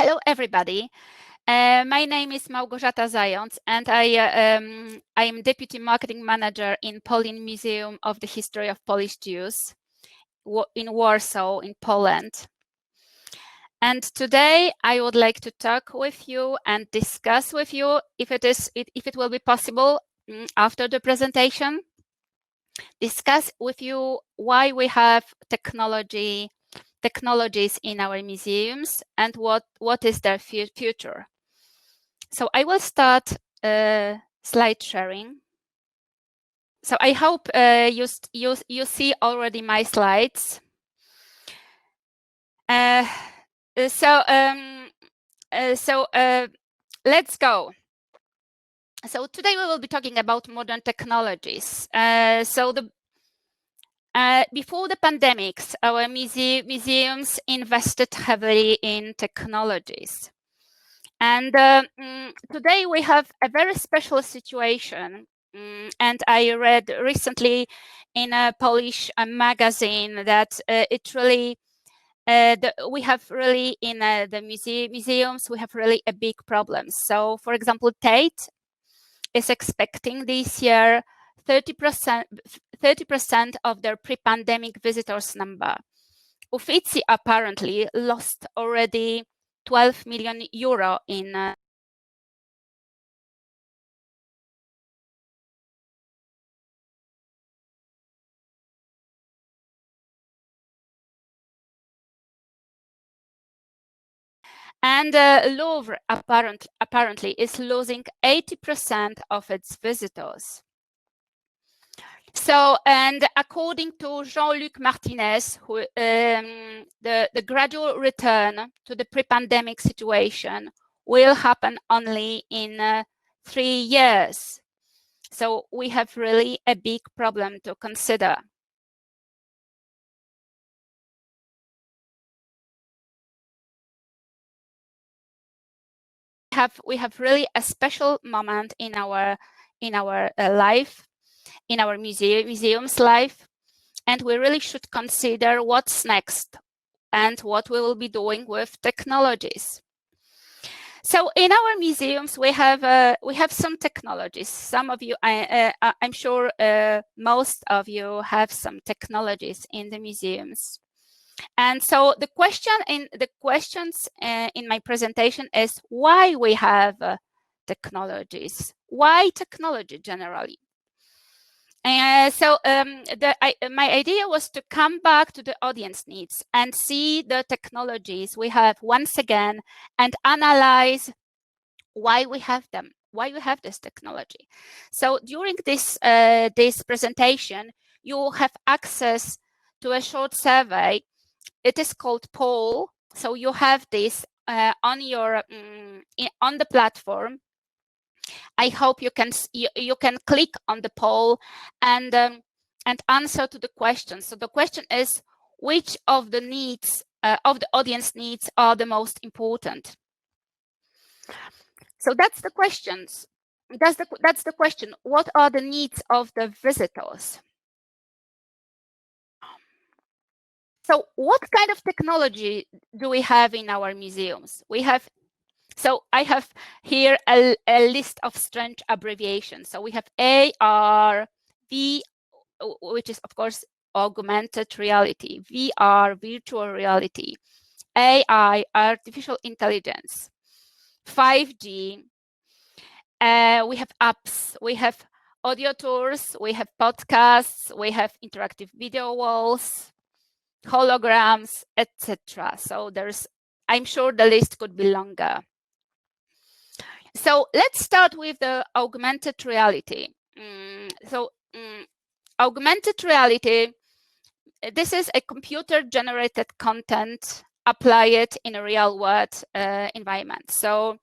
Hello, everybody. My name is Małgorzata Zając, and I am Deputy Marketing Manager in POLIN Museum of the History of Polish Jews in Warsaw, in Poland. And today I would like to talk with you and discuss with you, if it will be possible after the presentation, discuss with you why we have technologies in our museums and what is their future. So I will start slide sharing. So I hope you see already my slides. Let's go. So today we will be talking about modern technologies. Before the pandemics, our museums invested heavily in technologies. And today we have a very special situation. And I read recently in a Polish magazine that we have really in the museums, we have really a big problem. So, for example, Tate is expecting this year 30% of their pre-pandemic visitors number. Uffizi apparently lost already 12 million euro in and Louvre apparently is losing 80% of its visitors. So, and according to Jean-Luc Martinez, who, the gradual return to the pre-pandemic situation will happen only in 3 years. So we have really a big problem to consider. We have really a special moment in our life, in our museum's life, and we really should consider what's next and what we will be doing with technologies. So in our museums, we have some technologies. Some of you, I'm sure, most of you have some technologies in the museums. And so the questions in my presentation is why we have technologies. Why technology generally? My idea was to come back to the audience needs and see the technologies we have once again and analyze why we have them, why we have this technology. So during this presentation, you will have access to a short survey. It is called poll. So you have this on your on the platform. I hope you can click on the poll and answer to the question. So the question is, which of the needs of the audience needs are the most important? So that's the questions. That's the question. What are the needs of the visitors? So what kind of technology do we have in our museums? So I have here a list of strange abbreviations. So we have AR, which is of course augmented reality, VR, virtual reality, AI, artificial intelligence, 5G. We have apps, we have audio tours, we have podcasts, we have interactive video walls, holograms, etc. So I'm sure the list could be longer. So let's start with the augmented reality. Augmented reality, this is a computer-generated content applied in a real-world environment. So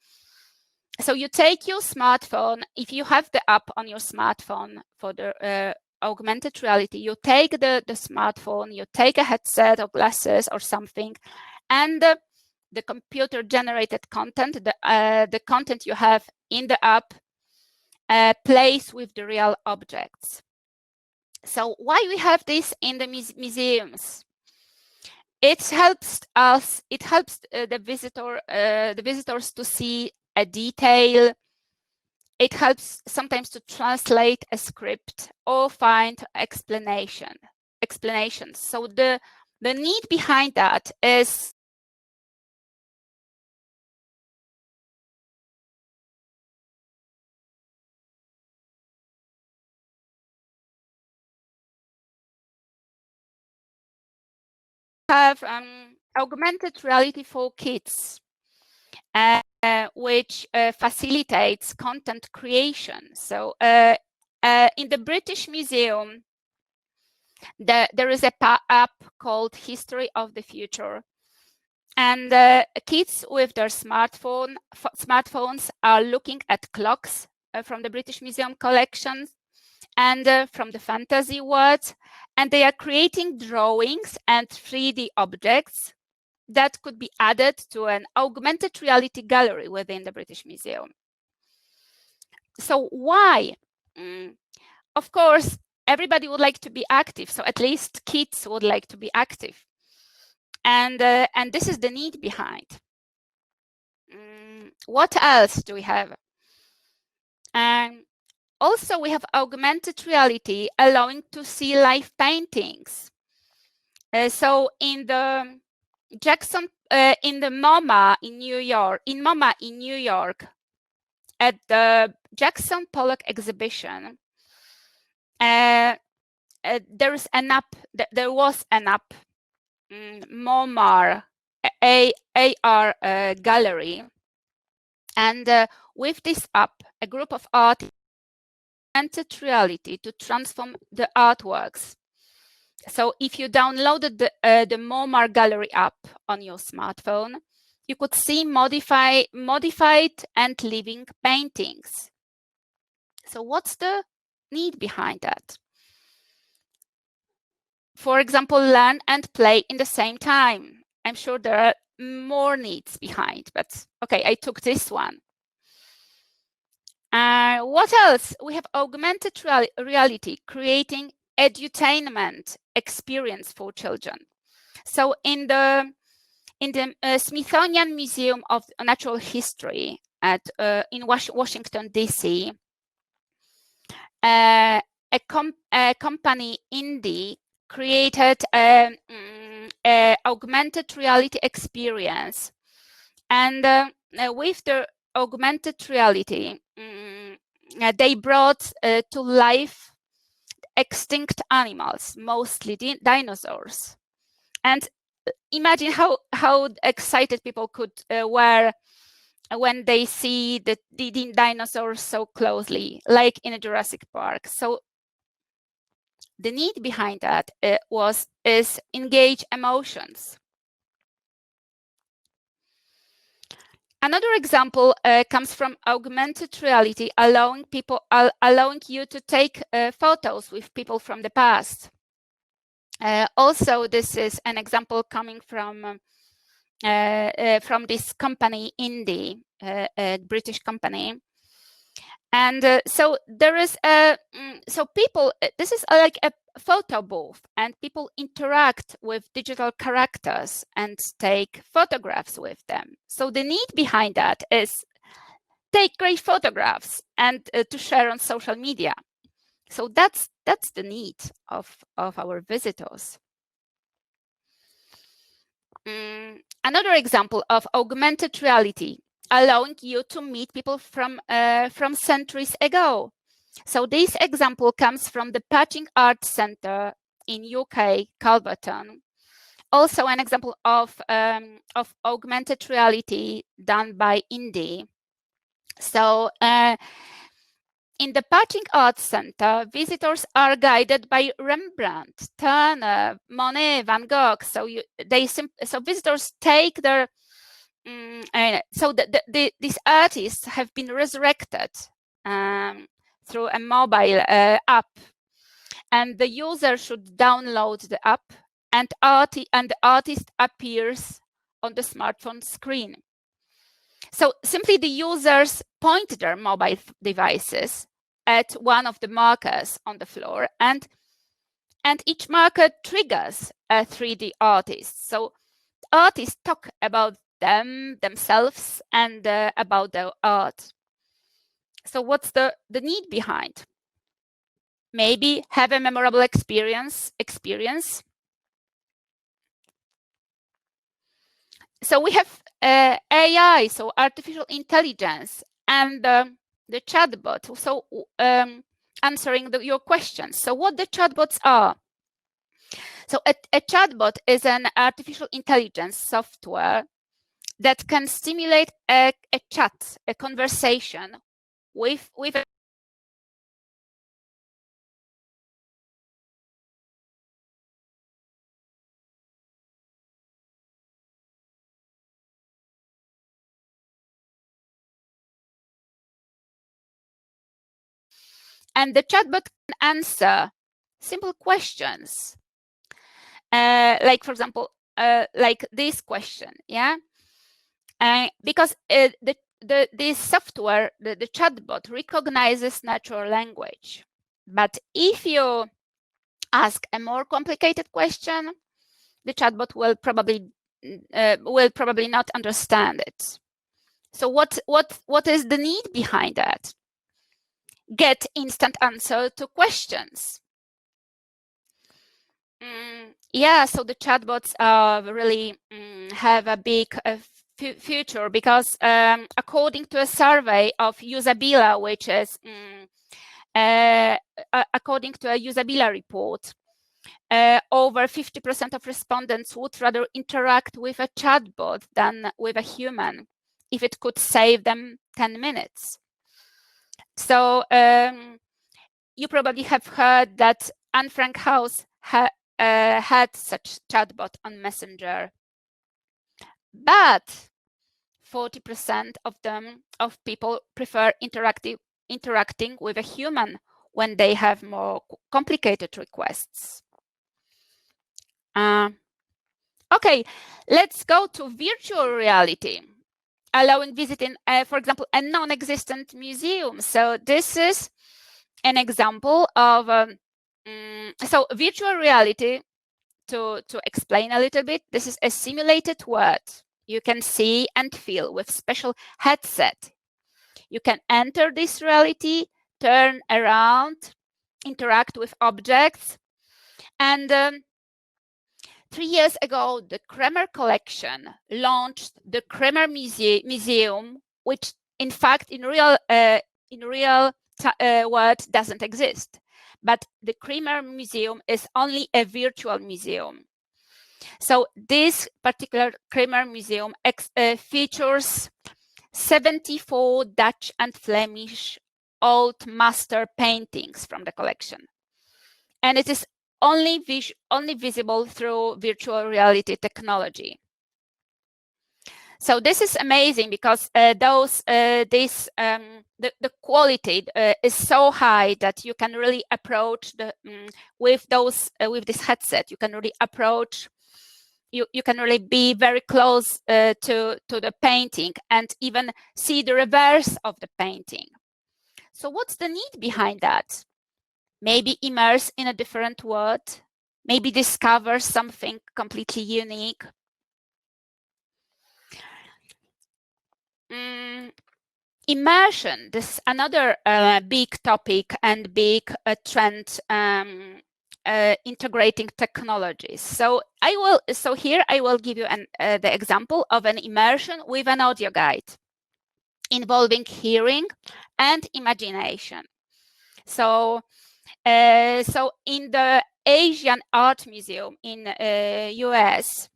you take your smartphone, if you have the app on your smartphone for the augmented reality, you take the smartphone, you take a headset or glasses or something, and the computer-generated content, the content you have in the app, plays with the real objects. So why we have this in the museums? it helps us. It helps the visitors to see a detail. It helps sometimes to translate a script or find explanations. So the need behind that is have augmented reality for kids, which facilitates content creation. So in the British Museum, there is a app called History of the Future. And kids with their smartphones are looking at clocks from the British Museum collections and from the fantasy world, and they are creating drawings and 3D objects that could be added to an augmented reality gallery within the British Museum. So why? Of course, everybody would like to be active, so at least kids would like to be active. And this is the need behind. What else do we have? Also, we have augmented reality allowing to see live paintings. So in the in the MoMA in New York, at the Jackson Pollock exhibition, there was an app, MoMA AR gallery. And with this app, a group of artists augmented reality to transform the artworks. So if you downloaded the MoMA Gallery app on your smartphone, you could see modified and living paintings. So what's the need behind that? For example, learn and play in the same time. I'm sure there are more needs behind, but okay, I took this one. What else? We have augmented reality, creating edutainment experience for children. So in the Smithsonian Museum of Natural History in Washington, D.C., a company, Indie, created an augmented reality experience. And with the augmented reality, they brought to life extinct animals, mostly dinosaurs. And imagine how excited people could were when they see the dinosaurs so closely, like in a Jurassic Park. So the need behind that is engage emotions. Another example comes from augmented reality, allowing you to take photos with people from the past. Also, this is an example coming from this company, Indie, a British company. And so there is so people, this is like a photo booth, and people interact with digital characters and take photographs with them. So the need behind that is take great photographs and to share on social media. So that's the need of our visitors. Another example of augmented reality, allowing you to meet people from centuries ago. So this example comes from the Patching Art Centre in UK, Calverton. Also an example of augmented reality done by Indie. So in the Patching Art Centre, visitors are guided by Rembrandt, Turner, Monet, Van Gogh. So visitors take their these artists have been resurrected through a mobile app, and the user should download the app, and the artist appears on the smartphone screen. So simply the users point their mobile devices at one of the markers on the floor, and each marker triggers a 3D artist. So artists talk about themselves, and about their art. So what's the need behind? Maybe have a memorable experience. So we have AI, so artificial intelligence, and the chatbot. So answering your questions. So what the chatbots are? So a chatbot is an artificial intelligence software that can stimulate a chat, a conversation with a and the chatbot can answer simple questions, like, for example, like this question, yeah? Because this software, the chatbot, recognizes natural language. But if you ask a more complicated question, the chatbot will probably not understand it. So what is the need behind that? Get instant answer to questions. Yeah, so the chatbots really have a big future, because according to a survey of Usabilla, which is according to a Usabilla report, over 50% of respondents would rather interact with a chatbot than with a human if it could save them 10 minutes. So you probably have heard that Anne Frank House had such chatbot on Messenger, but 40% of people prefer interacting with a human when they have more complicated requests. Okay, let's go to virtual reality, allowing visiting, for example, a non-existent museum. So this is an example of so virtual reality. To explain a little bit, this is a simulated world you can see and feel with special headset. You can enter this reality, turn around, interact with objects. And 3 years ago, the Kremer Collection launched the Kremer Museum, which in fact in real world doesn't exist. But the Kremer Museum is only a virtual museum. So this particular Kremer Museum features 74 Dutch and Flemish old master paintings from the collection. And it is only visible through virtual reality technology. So this is amazing, because the quality is so high that you can really approach with this headset. You can really approach. You can really be very close to the painting and even see the reverse of the painting. So what's the need behind that? Maybe immerse in a different world, maybe discover something completely unique. Immersion, this is another big topic and big trend integrating technologies. So here I will give you the example of an immersion with an audio guide involving hearing and imagination. So in the Asian Art Museum in US,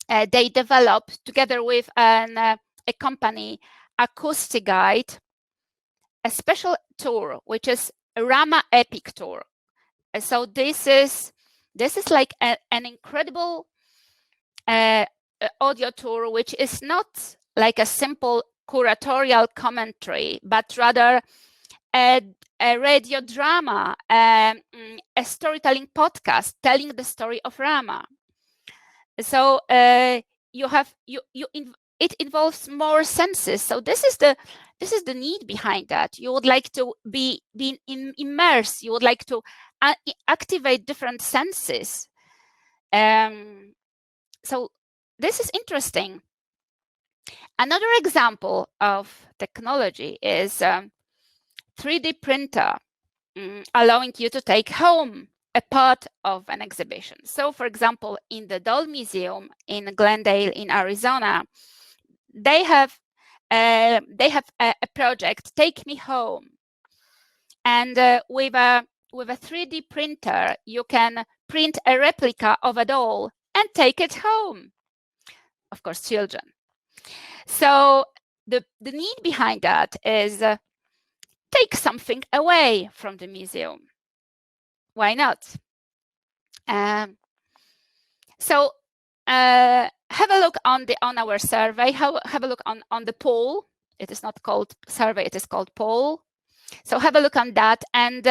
they developed, together with a company, Acoustic Guide, a special tour, which is a Rama Epic Tour. So this is like an incredible audio tour, which is not like a simple curatorial commentary, but rather a radio drama, a storytelling podcast telling the story of Rama. So it involves more senses. So this is the need behind that. You would like to be immersed. You would like to activate different senses. So this is interesting. Another example of technology is 3D printer, allowing you to take home a part of an exhibition. So, for example, in the Doll Museum in Glendale in Arizona, they have a project, Take Me Home, and with a 3D printer, you can print a replica of a doll and take it home. Of course, children. So the need behind that is take something away from the museum. Why not? So have a look on our survey. Have a look on the poll. It is not called survey. It is called poll. So have a look on that and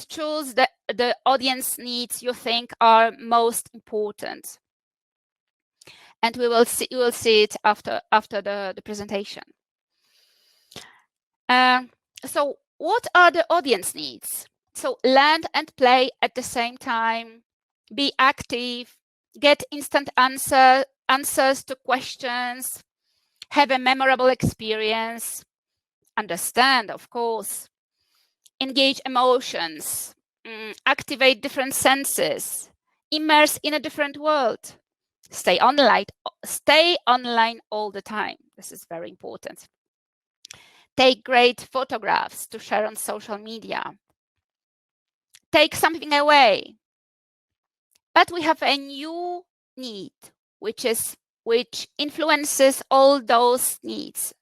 choose the audience needs you think are most important. And we will see. You will see it after the presentation. So what are the audience needs? So learn and play at the same time. Be active. Get instant answers to questions. Have a memorable experience. Understand, of course. Engage emotions. Activate different senses. Immerse in a different world. Stay online all the time. This is very important. Take great photographs to share on social media. Take something away. But we have a new need, which influences all those needs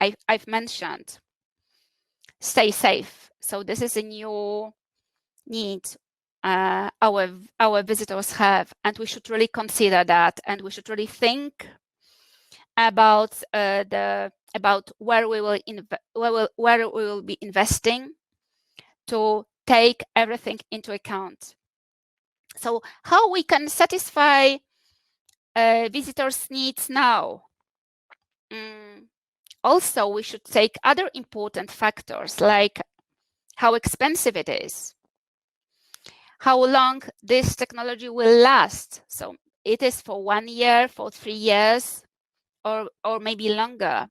I've mentioned. Stay safe. So this is a new need our visitors have, and we should really consider that, and we should really think about where we will be investing to take everything into account. So how we can satisfy visitors' needs now? Also, we should take other important factors like how expensive it is, how long this technology will last. So it is for 1 year, for 3 years, or maybe longer.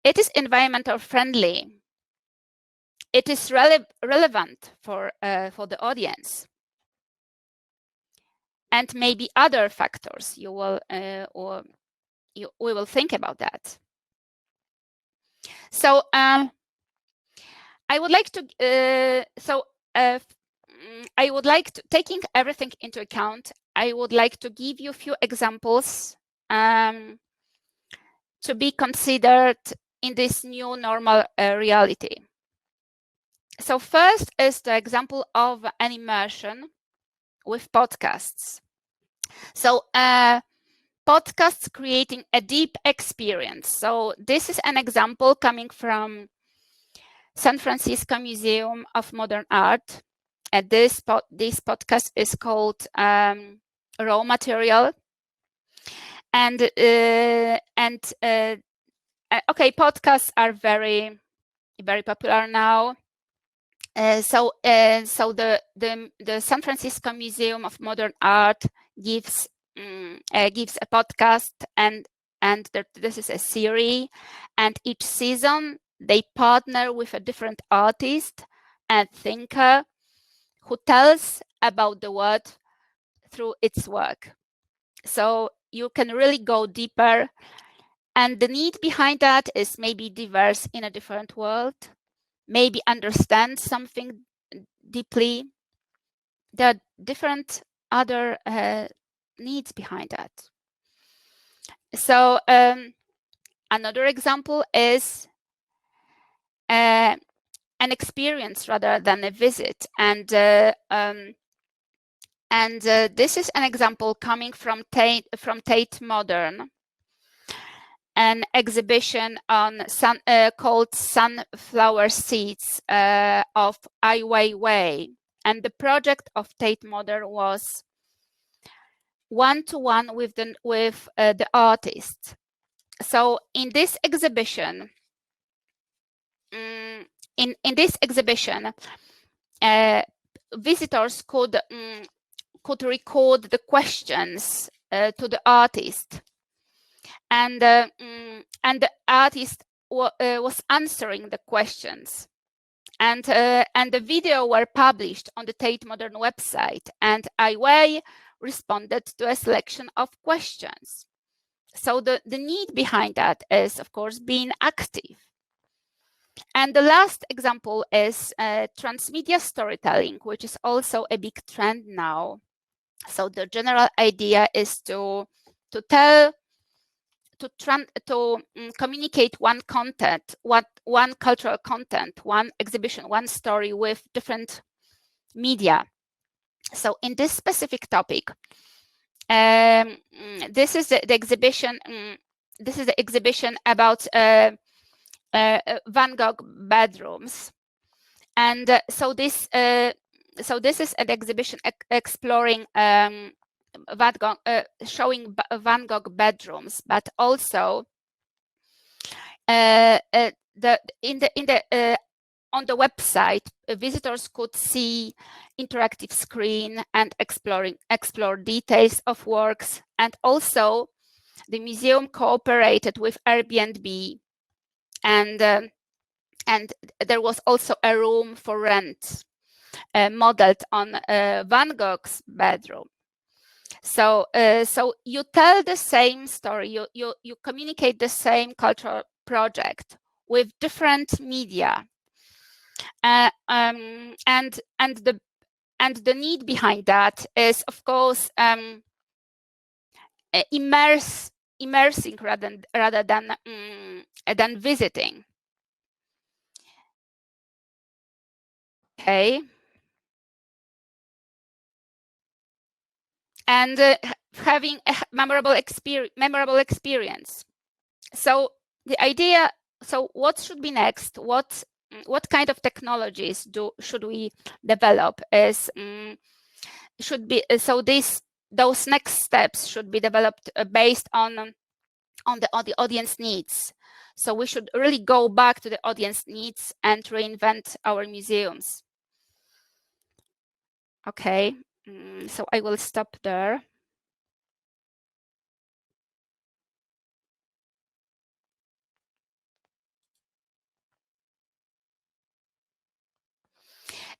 It is environmental friendly. It is relevant for the audience. And maybe other factors we will think about that. So I would like to taking everything into account, I would like to give you a few examples to be considered in this new normal reality. So first is the example of an immersion with podcasts. So podcasts creating a deep experience. So this is an example coming from San Francisco Museum of Modern Art. And this podcast is called Raw Material. And okay, podcasts are very, very popular now. So the San Francisco Museum of Modern Art gives a podcast, and this is a series, and each season they partner with a different artist and thinker who tells about the world through its work. So you can really go deeper, and the need behind that is maybe diverse in a different world, maybe understand something deeply. There are different other needs behind that. So another example is an experience rather than a visit, and this is an example coming from Tate Modern, an exhibition on called Sunflower Seeds of Ai Weiwei. And the project of Tate Modern was one-to-one with the artist. So in this exhibition, visitors could record the questions to the artist, and the artist was answering the questions, and the video were published on the Tate Modern website, and Ai Weiwei responded to a selection of questions. So the need behind that is, of course, being active. And the last example is transmedia storytelling, which is also a big trend now. So the general idea is to communicate one content, one cultural content, one exhibition, one story with different media. So in this specific topic, this is the exhibition. This is the exhibition about Van Gogh bedrooms, and so this is an exhibition exploring Van Gogh, showing Van Gogh bedrooms, but also on the website, visitors could see interactive screen and explore details of works. And also, the museum cooperated with Airbnb, and there was also a room for rent modeled on Van Gogh's bedroom. So you tell the same story, you communicate the same cultural project with different media, and the need behind that is, of course, immersing rather than visiting. Okay. And having a memorable experience. So the idea. So what should be next? What kind of technologies should we develop? Those next steps should be developed based on the audience needs. So we should really go back to the audience needs and reinvent our museums. Okay, so I will stop there.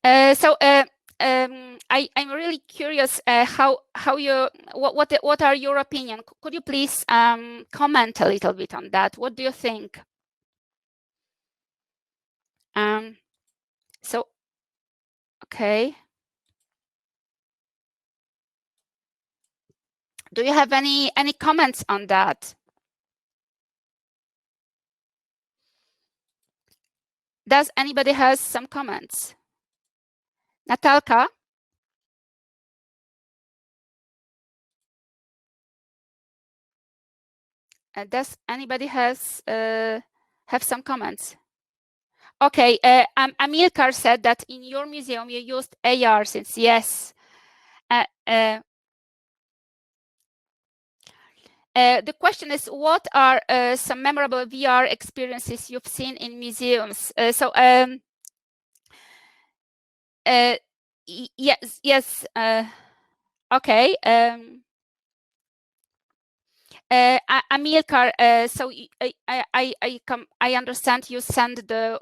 I'm really curious what are your opinion? Could you please comment a little bit on that? What do you think? Okay. Do you have any comments on that? Does anybody has some comments? Natalka? Does anybody have some comments? Okay, Amilcar said that in your museum you used AR since yes. The question is, what are some memorable VR experiences you've seen in museums? Yes. Okay. Amilcar, so I understand you send the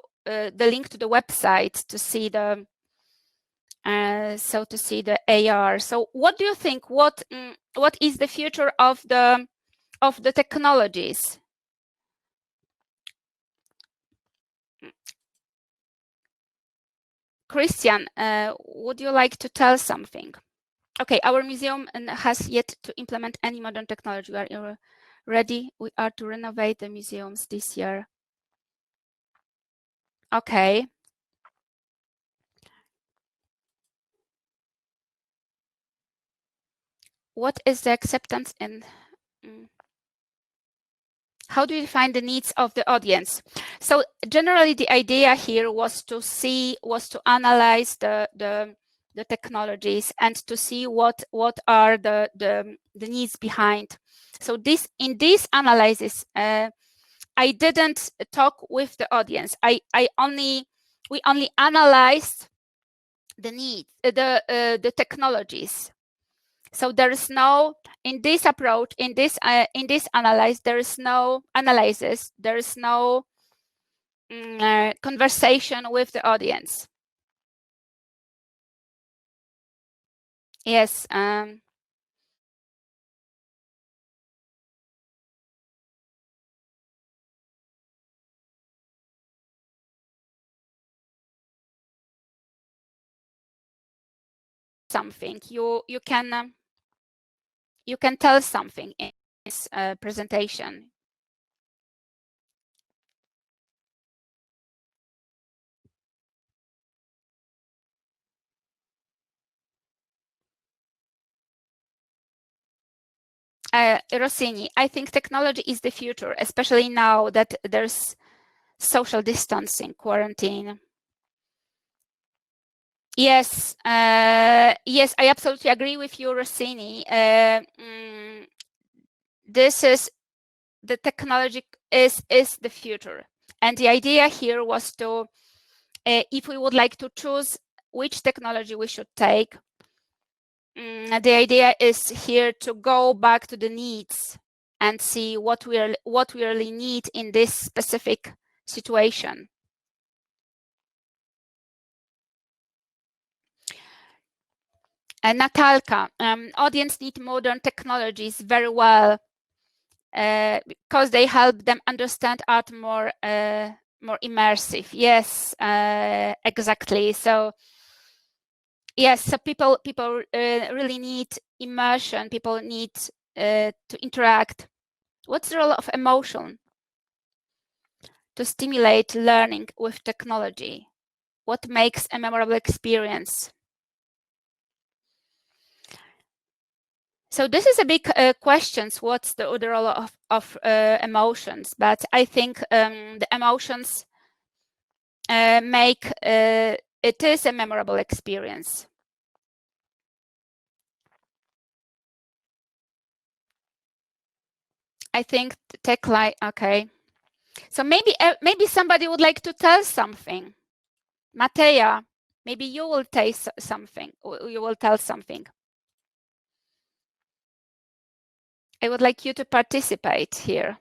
link to the website to see the AR. So what do you think? What is the future of the technologies? Christian, would you like to tell something? Okay, our museum has yet to implement any modern technology. We are ready. We are to renovate the museums this year. Okay. What is the acceptance in? How do you define the needs of the audience? So generally, the idea here was to analyze the technologies and to see what are the needs behind. So in this analysis, I didn't talk with the audience. We only analyzed the needs, the technologies. So there is no, in this approach, in this analysis, there is no analysis, there is no conversation with the audience. Yes. Something you can tell something in this presentation. Rossini, I think technology is the future, especially now that there's social distancing, quarantine. Yes, yes, I absolutely agree with you, Rossini. This is the technology is the future, and the idea here was to, if we would like to choose which technology we should take, the idea is here to go back to the needs and see what we really need in this specific situation. Natalka, audience need modern technologies very well because they help them understand art more immersive. Yes, exactly. So yes, so people really need immersion. People need to interact. What's the role of emotion to stimulate learning with technology? What makes a memorable experience? So this is a big question. What's the role of emotions? But I think the emotions make it is a memorable experience. I think tech light. Okay, so maybe somebody would like to tell something. Mateja, maybe you will taste something. You will tell something. I would like you to participate here.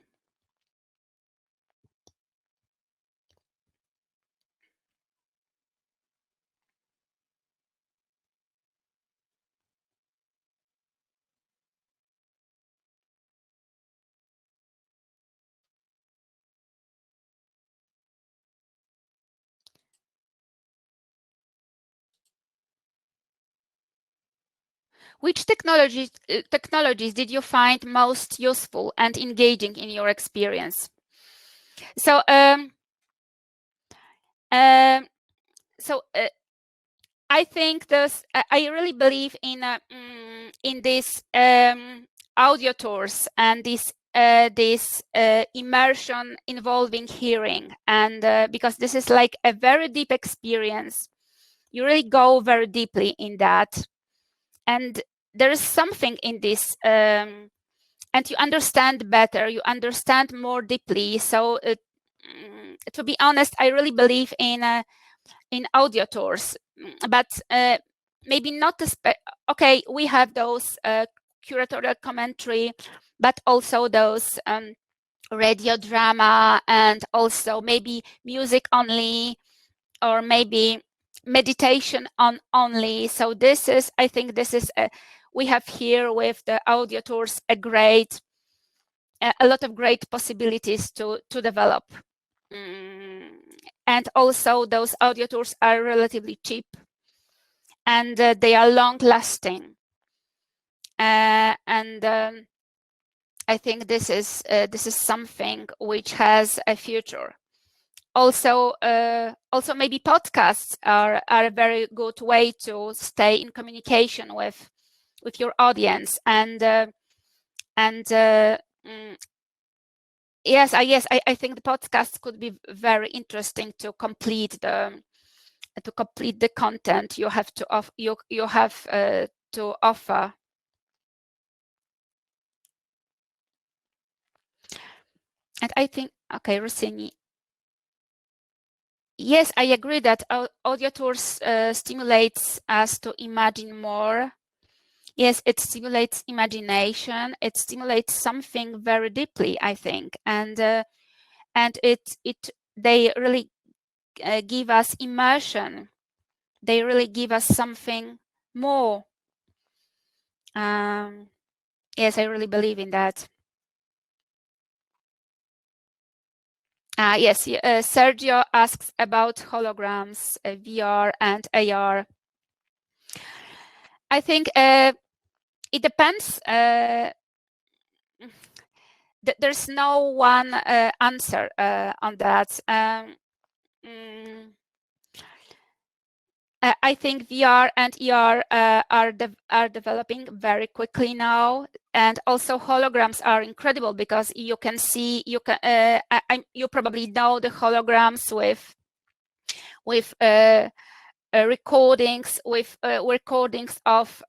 Which technologies did you find most useful and engaging in your experience? So, I think this. I really believe in this audio tours and this immersion involving hearing, and because this is like a very deep experience, you really go very deeply in that, and there is something in this. And you understand better, you understand more deeply. So to be honest, I really believe in audio tours, but maybe not okay, we have those curatorial commentary, but also those radio drama, and also maybe music only, or maybe meditation on only. So this is, I think this is we have here with the audio tours a lot of great possibilities to develop. And also those audio tours are relatively cheap, and they are long lasting. And I think this is something which has a future. Also, maybe podcasts are a very good way to stay in communication with your audience, and yes, I think the podcast could be very interesting to complete the content you have to to offer. And I think, okay, Rossini. Yes, I agree that audio tours stimulates us to imagine more. Yes, it stimulates imagination. It stimulates something very deeply, I think, and they really give us immersion. They really give us something more. Yes, I really believe in that. Yes, Sergio asks about holograms, VR and AR. I think it depends. There's no one answer on that. I think VR and ER are developing very quickly now, and also holograms are incredible because you can see you probably know the holograms with recordings of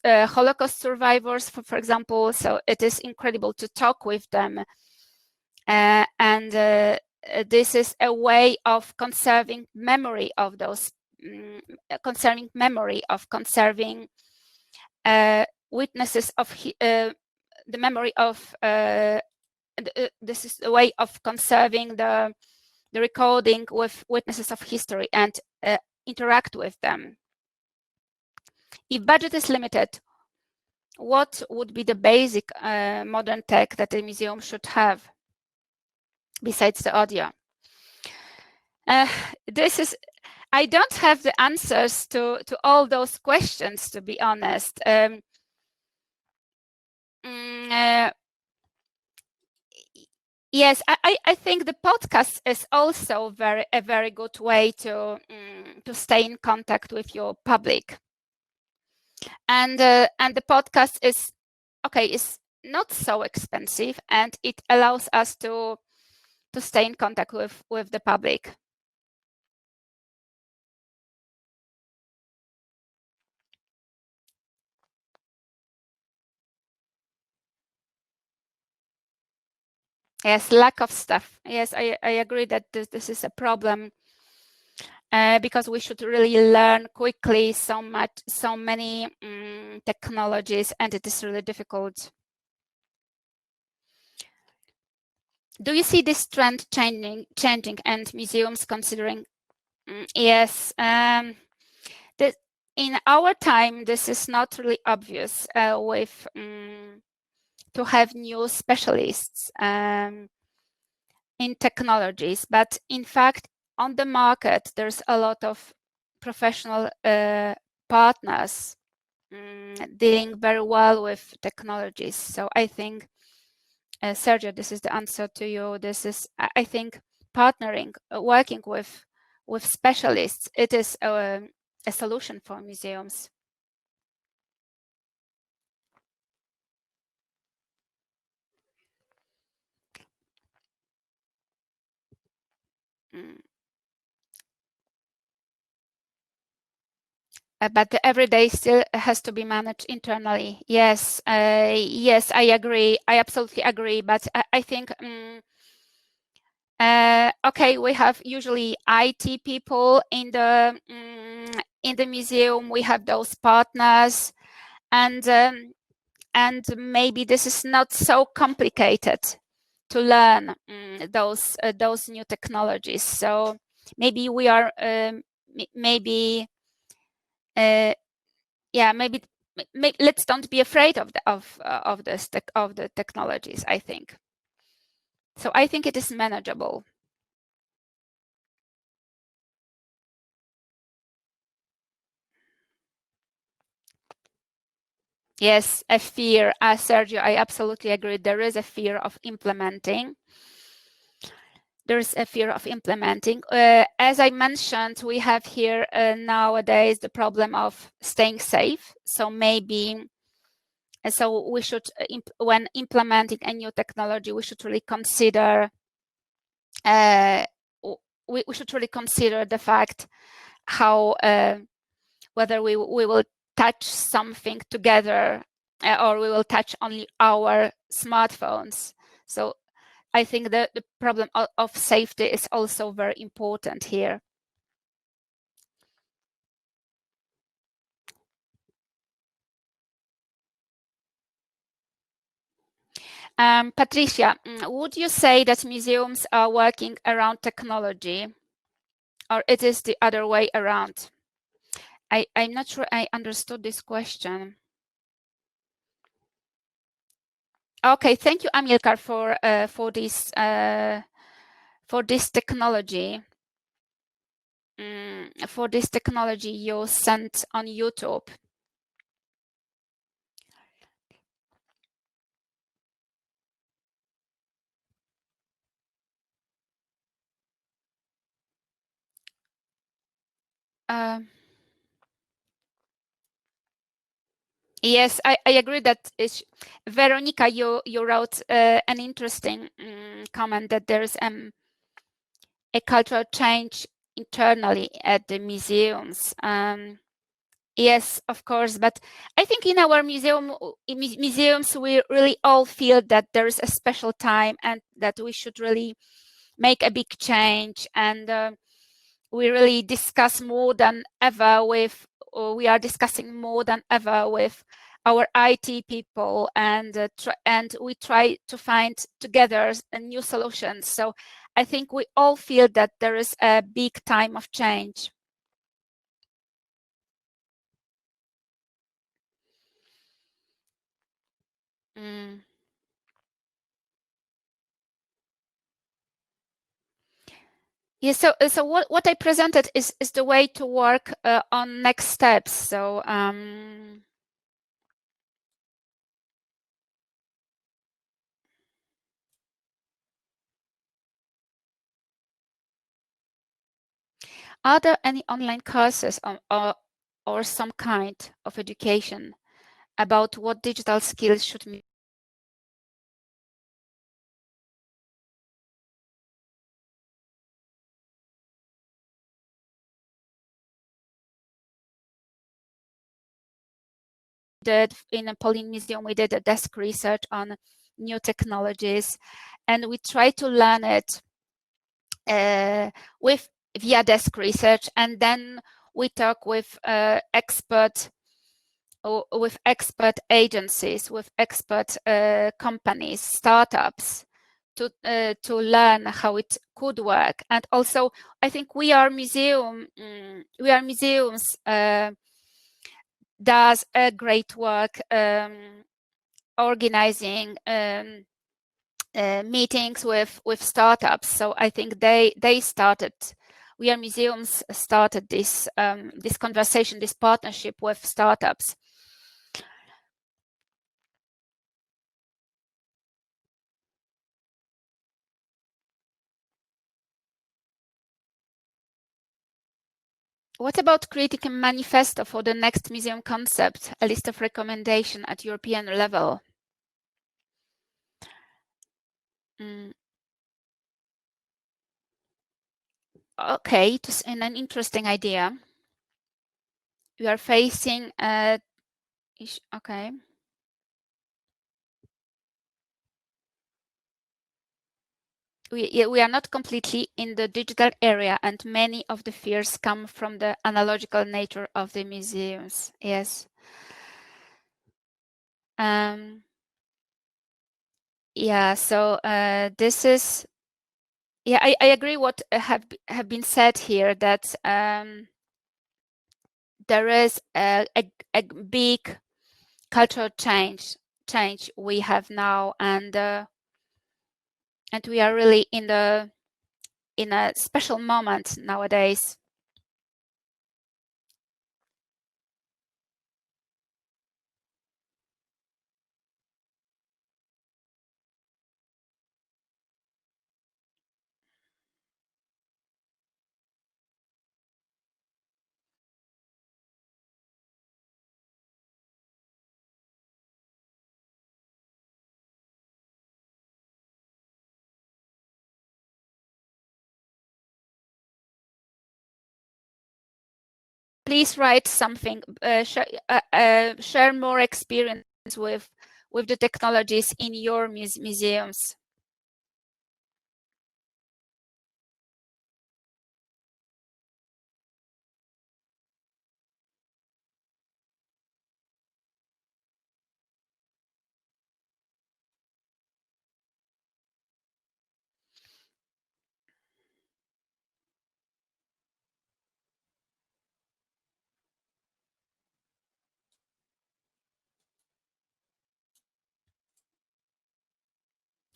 Holocaust survivors, for example. So it is incredible to talk with them, and this is a way of conserving memory of those, conserving witnesses of the memory of. This is a way of conserving the recording with witnesses of history and interact with them. If budget is limited, what would be the basic modern tech that a museum should have besides the audio? I don't have the answers to all those questions, to be honest. Yes, I think the podcast is also a very good way to stay in contact with your public. And the podcast is not so expensive, and it allows us to stay in contact with the public. Yes, lack of staff. Yes, I agree that this is a problem, because we should really learn quickly so many technologies, and it is really difficult. Do you see this trend changing and museums considering? Yes. In our time, this is not really obvious with to have new specialists in technologies, but in fact, on the market, there's a lot of professional partners dealing very well with technologies. So I think, Sergio, this is the answer to you. This is, I think, partnering, working with specialists. It is a solution for museums. But the everyday still has to be managed internally. Yes, yes, I agree. I absolutely agree. But I think, okay, we have usually IT people in the museum. We have those partners, and maybe this is not so complicated to learn those new technologies. So maybe we are maybe. Yeah, maybe let's don't be afraid of the technologies, I think. So I think it is manageable. Yes, a fear, Sergio, I absolutely agree. There is a fear of implementing. There's a fear of implementing. As I mentioned, we have here nowadays the problem of staying safe. So maybe, so we should, when implementing a new technology, we should really consider we should really consider the fact how whether we will touch something together or we will touch only our smartphones. So I think the problem of safety is also very important here. Patricia, would you say that museums are working around technology, or it is the other way around? I'm not sure I understood this question. Okay, thank you, Amilcar, for this technology. For this technology you sent on YouTube. Yes, I agree that Veronica, you wrote an interesting comment that there's a cultural change internally at the museums. Yes, of course, but I think in our museums, we really all feel that there's a special time and that we should really make a big change, and we really discuss more than ever with, we are discussing more than ever with our IT people, and we try to find together new solutions. So I think we all feel that there is a big time of change. Yeah, so what I presented is the way to work on next steps. So are there any online courses or some kind of education about what digital skills should be? In a POLIN museum, we did a desk research on new technologies, and we try to learn it via desk research, and then we talk with expert agencies, with expert companies, startups, to learn how it could work. And also, I think we are museums does a great work organizing meetings with startups. So I think they started. We are museums started this this conversation, this partnership with startups. What about creating a manifesto for the next museum concept, a list of recommendations at European level? Okay, it is an interesting idea. We are facing okay. We are not completely in the digital area, and many of the fears come from the analogical nature of the museums. Yes. Yeah. So this is. Yeah, I agree. What have been said here, that there is a big cultural change we have now, and we are really in a special moment nowadays. Please write something, share more experience with the technologies in your museums.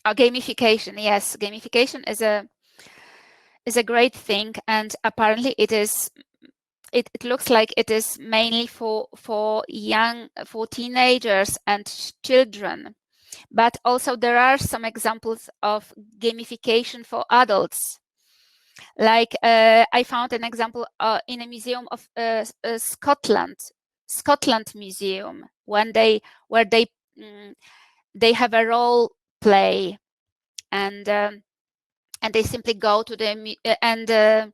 Oh, gamification. Yes, gamification is a great thing, and apparently it is. It looks like it is mainly for teenagers and children, but also there are some examples of gamification for adults. Like I found an example in a museum of Scotland Museum, when where they have a role play, and they simply go to the and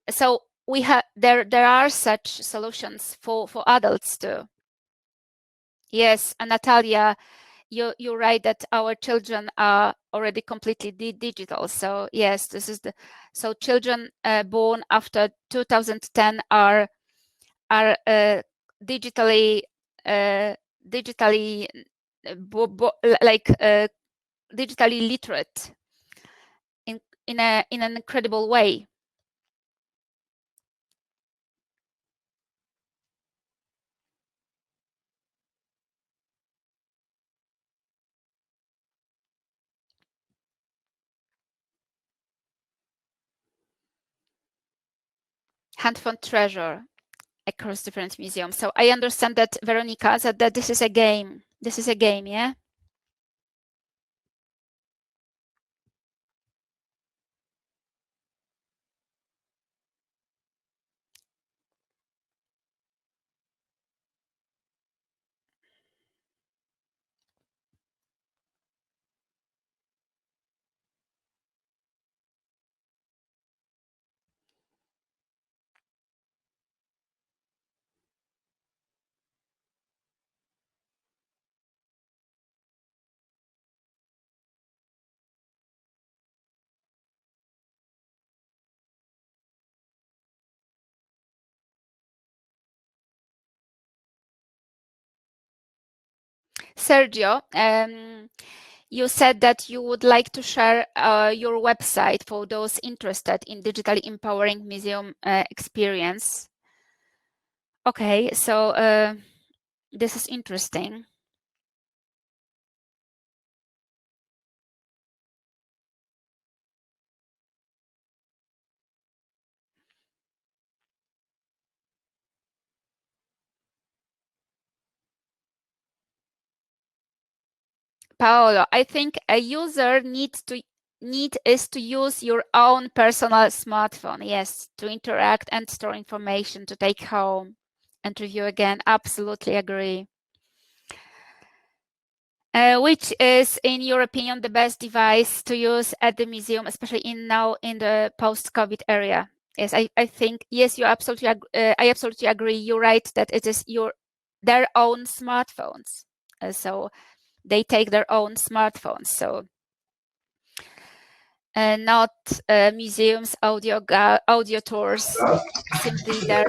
so we have there are such solutions for adults too. Yes, and Natalia, you're right that our children are already completely digital. So yes, this is so children born after 2010 are digitally digitally like digitally literate in an incredible way. Handphone treasure across different museums. So I understand that Veronica said that this is a game. This is a game, yeah? Sergio, you said that you would like to share your website for those interested in digitally empowering museum experience. Okay, so this is interesting. Paolo, I think a user need is to use your own personal smartphone, yes, to interact and store information to take home and review again. Absolutely agree. Which is, in your opinion, the best device to use at the museum, especially now in the post-COVID area? Yes, I think, yes, I absolutely agree. You're right that it is their own smartphones. So they take their own smartphones. So not museums, audio tours, simply their.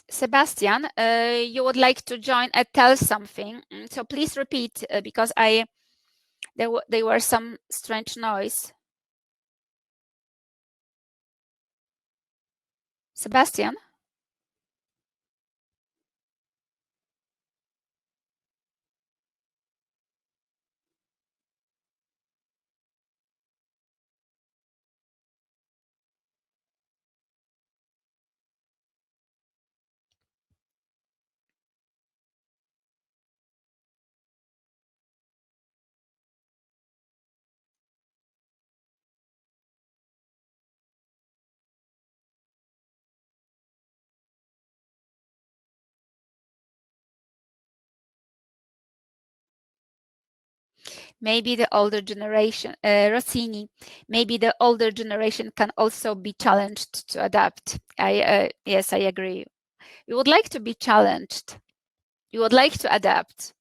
Sebastian, you would like to join and tell something. So please repeat because there were some strange noise. Sebastian? Maybe the older generation, Rossini, maybe the older generation can also be challenged to adapt. Yes, I agree. You would like to be challenged. You would like to adapt.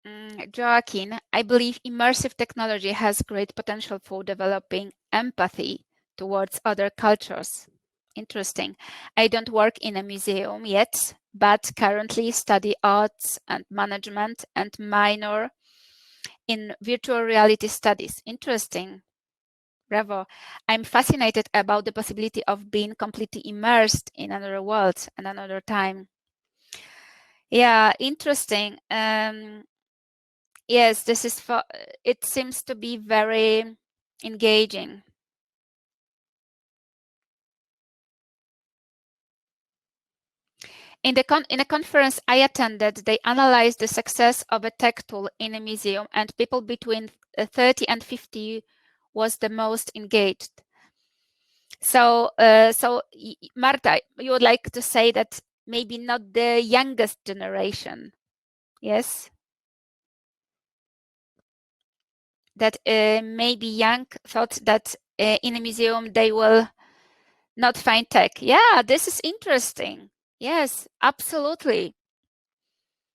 Joaquin, I believe immersive technology has great potential for developing empathy towards other cultures. Interesting. I don't work in a museum yet, but currently study arts and management and minor in virtual reality studies. Interesting. Bravo. I'm fascinated about the possibility of being completely immersed in another world and another time. Yeah, interesting. Yes, this is for, it seems to be very engaging. In a conference I attended, they analyzed the success of a tech tool in a museum, and people between 30 and 50 was the most engaged. So, Marta, you would like to say that maybe not the youngest generation, yes? That maybe young thought that in a museum they will not find tech. Yeah, this is interesting. Yes, absolutely.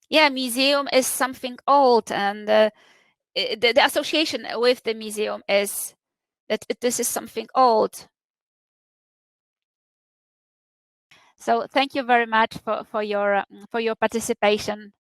Yeah, museum is something old, and the association with the museum is that this is something old. So thank you very much for your participation.